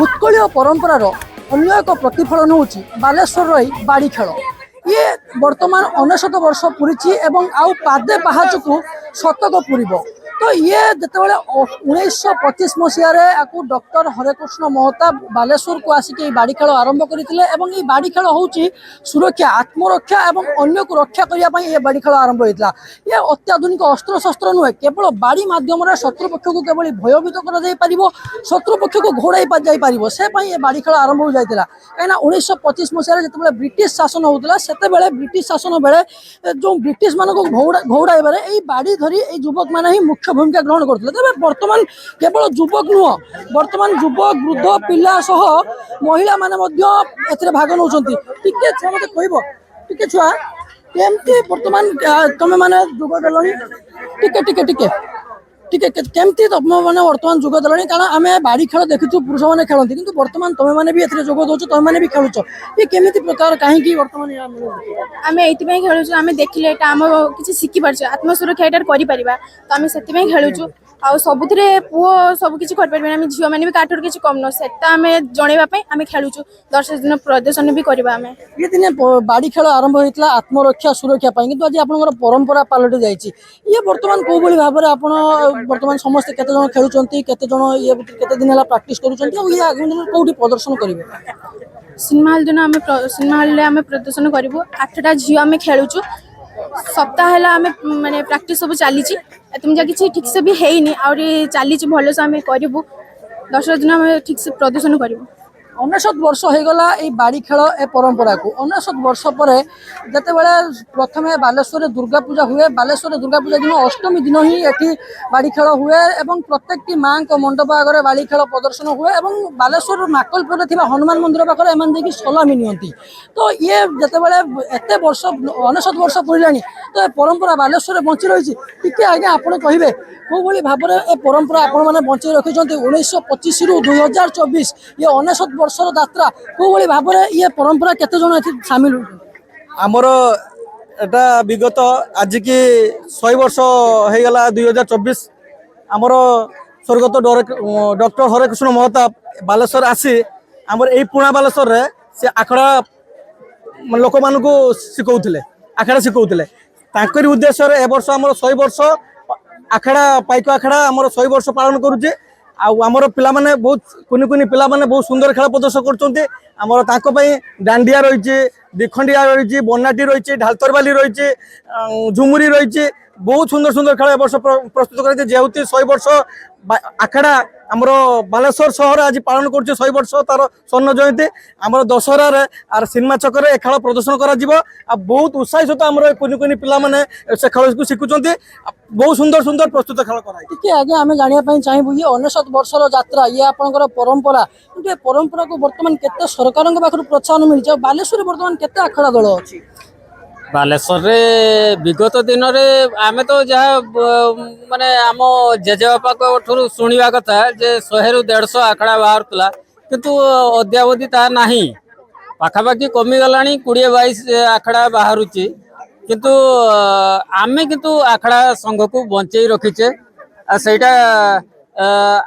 उत्कलीय परंपरार अन्य एक प्रतिफलन होची बालेश्वर बाड़ी खेल। ये वर्तमान 99 वर्ष पूरी एवं आउ पादे पाहाच को शतक पूरब। तो ये जितेबाला 1925 मसीह डॉक्टर हरेकृष्ण महताब बालेश्वर को आसिक बाड़ी खेल आरंभ करते बाड़ी खेल हूँ सुरक्षा आत्मरक्षा और अन्य को रक्षा करने ये बाड़ी खेल आरंभ होता। ये अत्याधुनिक अस्त्र शस्त्र नुहे केवल बाड़ी मध्यम शत्रुपक्ष को केवल भयभीत कर शत्रुपक्ष को घोड़ाई जापर से ये बाड़ी खेल आरंभ हो जाता। कहीं 1925 मसीह जो ब्रिटिश शासन होता से ब्रिटिश शासन बेले जो ब्रिटिश मान घौड़ाइबारे बाड़ी धरी युवक मैंने ही मुख्य भूमिका ग्रहण करते। तेज बर्तमान केवल युवक नुह बर्तमान युवक वृद्ध पिला सह महिला माने भाग नौ टे छुआ मत कह छुआ केमती बर्तमान तुम मैंने जोग देल टिके टिके टिके टिके केमती तुम मैंने बर्तमान जोग देल कारण आम बाड़ी खेल देखु पुरुष मैंने खेलती कि बर्तमान तुम मैंने भी जोग दौ तुम मैंने भी खेलुच ये केमी प्रकार कहीं बर्तमान आम ये खेलुँ आम देखिले आम किसी शिखि पार्छ आत्मसुरक्षा यहाँ कर तो आम से खेलुचु आ सबुथ पुओ सबकि करें झील मैंने भी काठर किसी कम न से आम जनवाई आम खेलुचु दर्शक दिन प्रदर्शन भी करवा आम ये दिन बाड़ी खेल आरंभ होता आत्मरक्षा सुरक्षा कि आज आप परंपरा पलटि जाइए ये बर्तमान कौ भाई भाव में आप बर्तमान समस्ते केते जन खेलुचंती केते जन ये केते दिन है प्रैक्टिस करूचंती और ये आगामी दिन कोठी प्रदर्शन करेंगे सिनेमा हल दिन सिनेमा हल आम प्रदर्शन करूँ 8टा झील आम खेलुचु सप्ताह है आम माने प्रैक्टिस सब चली तुम जा कि ठीक से भी है चली भल से आम करूँ दर्शक दिन आम ठीक से प्रदर्शन करूँ 99 वर्ष हो गला ये बाड़ी खेल ए परंपरा को 99 वर्ष पर जिते बड़े प्रथम बालेश्वर दुर्गा पूजा हुए बालेश्वर दुर्गा पूजा दिन अष्टमी दिन ही ये बाड़ी खेल हुए एवं प्रत्येक माँ को मंडप आगे बाड़ी खेल प्रदर्शन हुए एवं बालेश्वर माकलपुर हनुमान मंदिर पाखे एम सलामी नियंती। तो ये जिते बड़े एत वर्ष 99 वर्ष पूरा तो परंपरा बालेश्वर बंची रही टी आज्ञा आप कहे कौ भाई भाव में ए परंपरा आपने बंचाई रखिंट 1925 रु 2024 ये 99 वर्षर यात्रा कौ भाई भाव में ये परंपरा केते जन सामिल आमर एटा विगत आज की 100 वर्ष हो गला 2024 आमर स्वर्गत डॉक्टर हरेकृष्ण महताब बालेश्वर आसी आमर यही पुणा बालेश्वर रे से आखड़ा लोक मान शिखौले आखड़ा शिखौले तांकरी उद्देश्य ए वर्ष आमर 100 वर्ष आखड़ा पाइक आखड़ा आमर 100 वर्ष पालन करुचे आमर पिला माने बहुत कुनि कुनि पिला माने बहुत सुंदर खेल प्रदर्शन करछन्ते आमर ताको पई डांडिया रहिचे दिखंडिया रहिचे बनाटी रहिचे ढालतरबाली रहिचे झुमुरी रहिचे बहुत सुंदर सुंदर खेल वर्ष प्रस्तुत करते जेहेतु 100 वर्ष आखड़ा आमर बालेश्वर सहर आज पालन कर 100 वर्ष तार स्वर्ण जयंती आमर दशहरा आर सिनेमा छक खेल प्रदर्शन कर बहुत उत्साहित सहित आमर कुनि कुनि पिला माने से खेल को शिखुंट बहुत सुंदर सुंदर प्रस्तुत खेल कर आगे आम जानापी चाहबू ये 99 वर्षर यात्रा ये आपंकर परंपरा कि परंपरा को बर्तमान केते सरकार पाखर प्रोत्साहन मिली बालेश्वर बर्तमान केते आखड़ा दल अच्छी बालेश्वर विगत दिन में आम तो जहाँ माने आम जेजेबापा शुणा कथा जे 100 रु 150 आखड़ा बाहर किंतु अद्यावधि ता नहीं पाखापाखि कमीगला 20-22 आखड़ा बाहर किंतु आमे किंतु आखड़ा संघ को बंचे रखीचे सेटा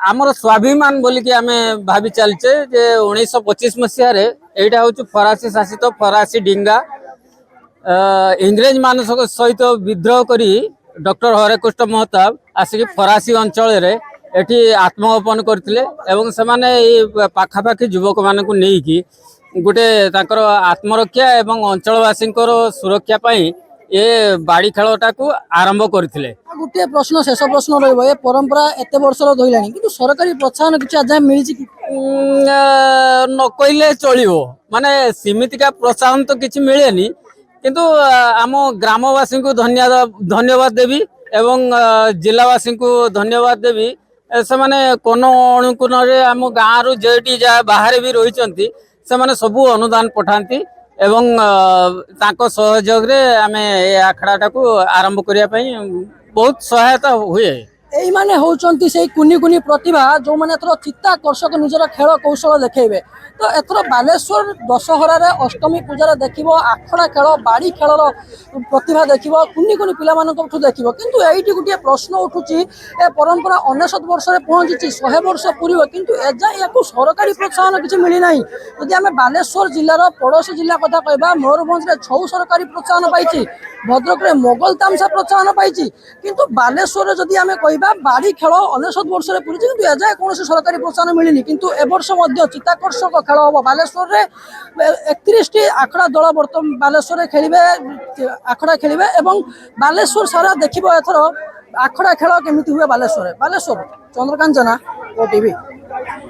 आमर स्वाभिमान बोलिकी आमे भावी चलचे जे 1925 मसीह एटा हूँ फरासी शासित फरासी डिंगा इंग्रेज मान सहित विद्रोह करी डॉक्टर हरेकृष्ण महताब आसिक फरासी अंचल एठी आत्मगोपन करथिले एवं से माने पाखापाखि युवक मान को नहीं गोटे ताकर आत्मरक्षा एवं अंचलवासी सुरक्षा पाई ये बाड़ी खेलटा को आरंभ करथिले। गोटे प्रश्न शेष प्रश्न रहिबो ये परंपरा एते वर्षर धइलानी किंतु सरकारी प्रोत्साहन किछ आज मिली कि न कहले चलिबो माने सीमित का प्रोत्साहन तो किछ मिलेनी किंतु आम ग्रामवासी को धन्यवाद देवी एवं जिलावासी को धन्यवाद देवी से माने कोन अनुकोण आम गाँव रु जेटी जा बाहर भी रही से माने सबू अनुदान पठाती एवं ताको सहयोग रे आमे ए आखड़ाटा को आरंभ करिया पई बहुत सहायता हुए। এইମାନେ ହଉଛନ୍ତି ସେଇ କୁନି କୁନି ପ୍ରତିଭା ଯେଉଁମାନେ ଏଥର ଚିତ୍ତାକର୍ଷକ ନିଜର ଖେଳ କୌଶଳ ଦେଖେଇବେ। ତ ଏଥର ବାଲେଶ୍ୱର ଦଶହରାରେ ଅଷ୍ଟମୀ ପୂଜାରେ ଦେଖିବ ଆଖଡ଼ା ଖେଳ ବାଡ଼ି ଖେଳର ପ୍ରତିଭା ଦେଖିବ କୁନି କୁନି ପିଲାମାନଙ୍କଠୁ ଦେଖିବ। କିନ୍ତୁ ଏଇଠି ଗୋଟିଏ ପ୍ରଶ୍ନ ଉଠୁଛି, ଏ ପରମ୍ପରା 99 ବର୍ଷରେ ପହଞ୍ଚିଛି, 100 ବର୍ଷ ପୂରିବ, କିନ୍ତୁ ଏଯାଏଁ ୟାକୁ ସରକାରୀ ପ୍ରୋତ୍ସାହନ କିଛି ମିଳିନାହିଁ। ଯଦି ଆମେ ବାଲେଶ୍ୱର ଜିଲ୍ଲାର ପଡ଼ୋଶୀ ଜିଲ୍ଲା କଥା କହିବା, ମୟୂରଭଞ୍ଜରେ ଛଉ ସରକାରୀ ପ୍ରୋତ୍ସାହନ ପାଇଛି, ଭଦ୍ରକରେ ମୋଗଲ ତାମସା ପ୍ରୋତ୍ସାହନ ପାଇଛି, କିନ୍ତୁ ବାଲେଶ୍ୱରରେ ଯଦି ଆମେ କହିବା ବାଡ଼ି ଖେଳ 99 ବର୍ଷରେ ପୂରିଛି, କିନ୍ତୁ ଏଯାଏଁ କୌଣସି ସରକାରୀ ପ୍ରୋତ୍ସାହନ ମିଳିନି। କିନ୍ତୁ ଏ ବର୍ଷ ମଧ୍ୟ ଚିତ୍ତାକର୍ଷକ ଖେଳ ହେବ ବାଲେଶ୍ୱରରେ। 31ଟି ଆଖଡ଼ା ଦଳ ବର୍ତ୍ତମାନ ବାଲେଶ୍ୱରରେ ଖେଳିବେ, ଆଖଡ଼ା ଖେଳିବେ ଏବଂ ବାଲେଶ୍ୱର ସାରା ଦେଖିବ ଏଥର ଆଖଡ଼ା ଖେଳ କେମିତି ହୁଏ ବାଲେଶ୍ୱରରେ। ବାଲେଶ୍ୱର ଚନ୍ଦ୍ରକାନ୍ତ ଜେନା, OTV।